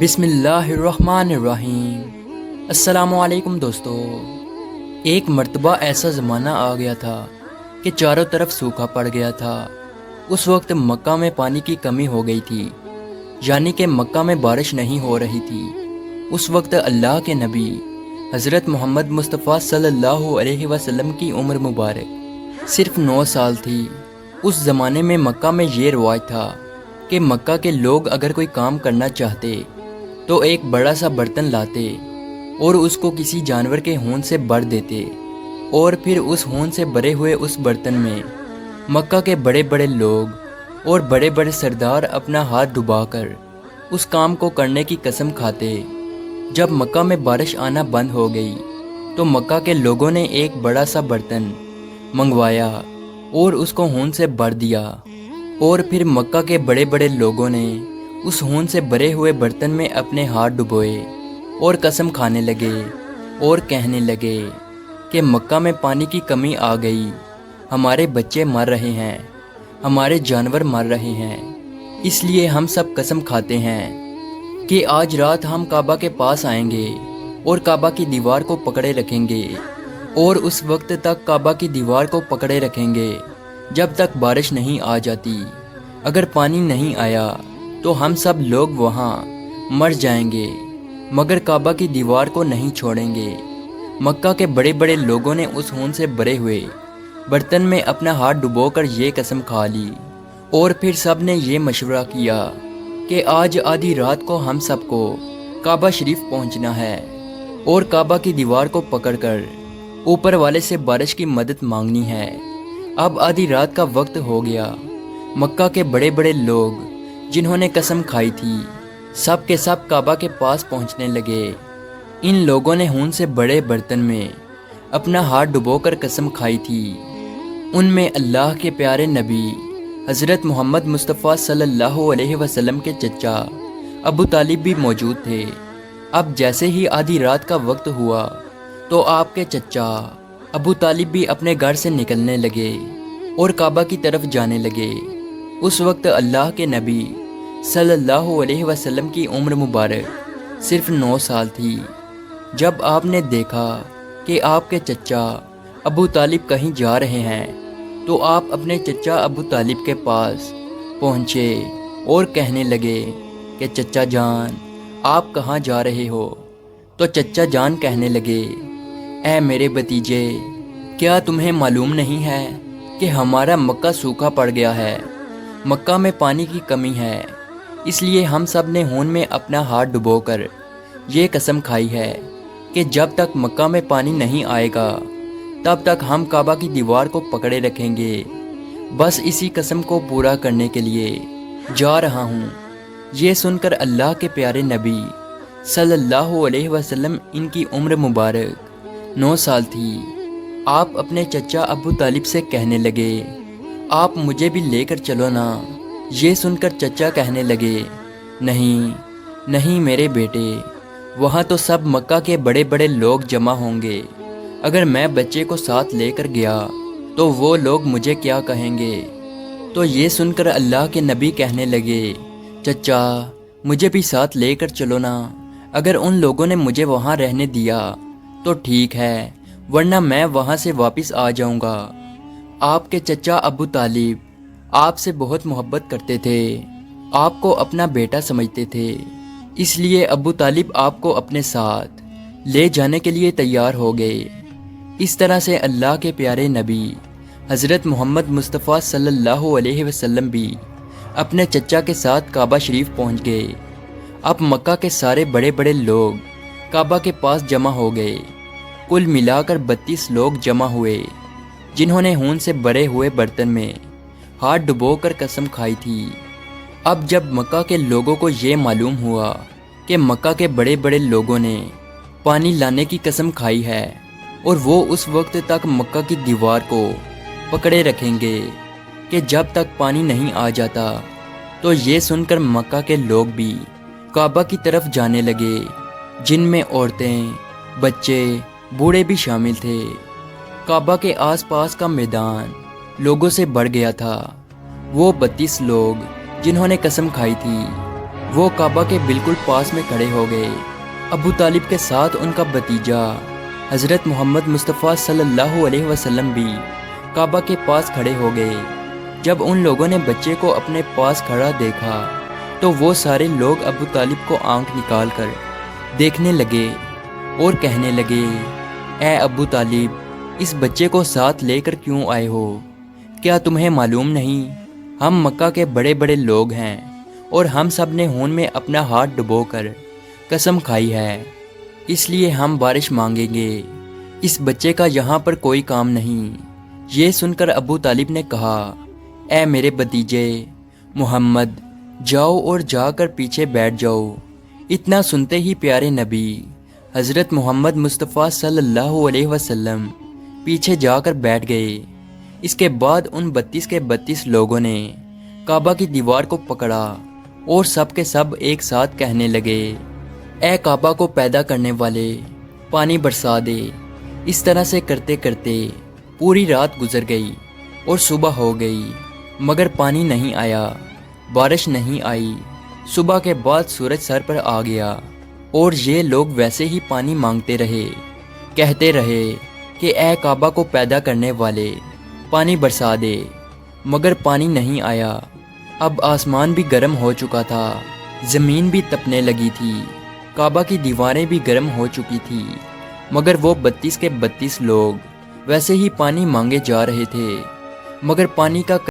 بسم اللہ الرحمن الرحیم۔ السلام علیکم دوستو۔ ایک مرتبہ ایسا زمانہ آ گیا تھا کہ چاروں طرف سوکھا پڑ گیا تھا۔ اس وقت مکہ میں پانی کی کمی ہو گئی تھی، یعنی کہ مکہ میں بارش نہیں ہو رہی تھی۔ اس وقت اللہ کے نبی حضرت محمد مصطفیٰ صلی اللہ علیہ وسلم کی عمر مبارک صرف 9 سال تھی۔ اس زمانے میں مکہ میں یہ رواج تھا کہ مکہ کے لوگ اگر کوئی کام کرنا چاہتے تو ایک بڑا سا برتن لاتے اور اس کو کسی جانور کے ہون سے بھر دیتے، اور پھر اس ہون سے بھرے ہوئے اس برتن میں مکہ کے بڑے بڑے لوگ اور بڑے بڑے سردار اپنا ہاتھ ڈبا کر اس کام کو کرنے کی قسم کھاتے۔ جب مکہ میں بارش آنا بند ہو گئی تو مکہ کے لوگوں نے ایک بڑا سا برتن منگوایا اور اس کو ہون سے بھر دیا، اور پھر مکہ کے بڑے بڑے لوگوں نے اس ہون سے بھرے ہوئے برتن میں اپنے ہاتھ ڈبوئے اور قسم کھانے لگے اور کہنے لگے کہ مکہ میں پانی کی کمی آ گئی، ہمارے بچے مر رہے ہیں، ہمارے جانور مر رہے ہیں، اس لیے ہم سب قسم کھاتے ہیں کہ آج رات ہم کعبہ کے پاس آئیں گے اور کعبہ کی دیوار کو پکڑے رکھیں گے، اور اس وقت تک کعبہ کی دیوار کو پکڑے رکھیں گے جب تک بارش نہیں آ جاتی۔ اگر پانی نہیں آیا تو ہم سب لوگ وہاں مر جائیں گے، مگر کعبہ کی دیوار کو نہیں چھوڑیں گے۔ مکہ کے بڑے بڑے لوگوں نے اس ہون سے بھرے ہوئے برتن میں اپنا ہاتھ ڈبو کر یہ قسم کھا لی، اور پھر سب نے یہ مشورہ کیا کہ آج آدھی رات کو ہم سب کو کعبہ شریف پہنچنا ہے اور کعبہ کی دیوار کو پکڑ کر اوپر والے سے بارش کی مدد مانگنی ہے۔ اب آدھی رات کا وقت ہو گیا۔ مکہ کے بڑے بڑے لوگ جنہوں نے قسم کھائی تھی سب کے سب کعبہ کے پاس پہنچنے لگے۔ ان لوگوں نے ہون سے بڑے برتن میں اپنا ہاتھ ڈبو کر قسم کھائی تھی۔ ان میں اللہ کے پیارے نبی حضرت محمد مصطفیٰ صلی اللہ علیہ وسلم کے چچا ابو طالب بھی موجود تھے۔ اب جیسے ہی آدھی رات کا وقت ہوا تو آپ کے چچا ابو طالب بھی اپنے گھر سے نکلنے لگے اور کعبہ کی طرف جانے لگے۔ اس وقت اللہ کے نبی صلی اللہ علیہ وسلم کی عمر مبارک صرف 9 سال تھی۔ جب آپ نے دیکھا کہ آپ کے چچا ابو طالب کہیں جا رہے ہیں تو آپ اپنے چچا ابو طالب کے پاس پہنچے اور کہنے لگے کہ چچا جان آپ کہاں جا رہے ہو؟ تو چچا جان کہنے لگے اے میرے بھتیجے، کیا تمہیں معلوم نہیں ہے کہ ہمارا مکہ سوکھا پڑ گیا ہے، مکہ میں پانی کی کمی ہے، اس لیے ہم سب نے ہون میں اپنا ہاتھ ڈبو کر یہ قسم کھائی ہے کہ جب تک مکہ میں پانی نہیں آئے گا تب تک ہم کعبہ کی دیوار کو پکڑے رکھیں گے۔ بس اسی قسم کو پورا کرنے کے لیے جا رہا ہوں۔ یہ سن کر اللہ کے پیارے نبی صلی اللہ علیہ وسلم، ان کی عمر مبارک 9 سال تھی، آپ اپنے چچا ابو طالب سے کہنے لگے آپ مجھے بھی لے کر چلو نا۔ یہ سن کر چچا کہنے لگے نہیں نہیں میرے بیٹے، وہاں تو سب مکہ کے بڑے بڑے لوگ جمع ہوں گے، اگر میں بچے کو ساتھ لے کر گیا تو وہ لوگ مجھے کیا کہیں گے؟ تو یہ سن کر اللہ کے نبی کہنے لگے چچا مجھے بھی ساتھ لے کر چلو نا، اگر ان لوگوں نے مجھے وہاں رہنے دیا تو ٹھیک ہے، ورنہ میں وہاں سے واپس آ جاؤں گا۔ آپ کے چچا ابو طالب آپ سے بہت محبت کرتے تھے، آپ کو اپنا بیٹا سمجھتے تھے، اس لیے ابو طالب آپ کو اپنے ساتھ لے جانے کے لیے تیار ہو گئے۔ اس طرح سے اللہ کے پیارے نبی حضرت محمد مصطفیٰ صلی اللہ علیہ وسلم بھی اپنے چچا کے ساتھ کعبہ شریف پہنچ گئے۔ اب مکہ کے سارے بڑے بڑے لوگ کعبہ کے پاس جمع ہو گئے۔ کل ملا کر 32 لوگ جمع ہوئے جنہوں نے ہون سے بھرے ہوئے برتن میں ہاتھ ڈبو کر قسم کھائی تھی۔ اب جب مکہ کے لوگوں کو یہ معلوم ہوا کہ مکہ کے بڑے بڑے لوگوں نے پانی لانے کی قسم کھائی ہے اور وہ اس وقت تک مکہ کی دیوار کو پکڑے رکھیں گے کہ جب تک پانی نہیں آ جاتا، تو یہ سن کر مکہ کے لوگ بھی کعبہ کی طرف جانے لگے، جن میں عورتیں، بچے، بوڑھے بھی شامل تھے۔ کعبہ کے آس پاس کا میدان لوگوں سے بھر گیا تھا۔ وہ 32 لوگ جنہوں نے قسم کھائی تھی وہ کعبہ کے بالکل پاس میں کھڑے ہو گئے۔ ابو طالب کے ساتھ ان کا بھتیجا حضرت محمد مصطفیٰ صلی اللہ علیہ وسلم بھی کعبہ کے پاس کھڑے ہو گئے۔ جب ان لوگوں نے بچے کو اپنے پاس کھڑا دیکھا تو وہ سارے لوگ ابو طالب کو آنکھ نکال کر دیکھنے لگے اور کہنے لگے، اے ابو طالب، اس بچے کو ساتھ لے کر کیوں آئے ہو؟ کیا تمہیں معلوم نہیں ہم مکہ کے بڑے بڑے لوگ ہیں اور ہم سب نے خون میں اپنا ہاتھ ڈبو کر قسم کھائی ہے، اس لیے ہم بارش مانگیں گے، اس بچے کا یہاں پر کوئی کام نہیں۔ یہ سن کر ابو طالب نے کہا، اے میرے بھتیجے محمد، جاؤ اور جا کر پیچھے بیٹھ جاؤ۔ اتنا سنتے ہی پیارے نبی حضرت محمد مصطفیٰ صلی اللہ علیہ وسلم پیچھے جا کر بیٹھ گئے۔ اس کے بعد ان 32 کے 32 لوگوں نے کعبہ کی دیوار کو پکڑا اور سب کے سب ایک ساتھ کہنے لگے، اے کعبہ کو پیدا کرنے والے، پانی برسا دے۔ اس طرح سے کرتے کرتے پوری رات گزر گئی اور صبح ہو گئی، مگر پانی نہیں آیا، بارش نہیں آئی۔ صبح کے بعد سورج سر پر آ گیا اور یہ لوگ ویسے ہی پانی مانگتے رہے، کہتے رہے کہ اے کعبہ کو پیدا کرنے والے، پانی برسا دے، مگر پانی نہیں آیا۔ اب آسمان بھی گرم ہو چکا تھا، زمین بھی تپنے لگی تھی، کعبہ کی دیواریں بھی گرم ہو چکی تھی، مگر وہ 32 کے 32 لوگ ویسے ہی پانی مانگے جا رہے تھے، مگر پانی کا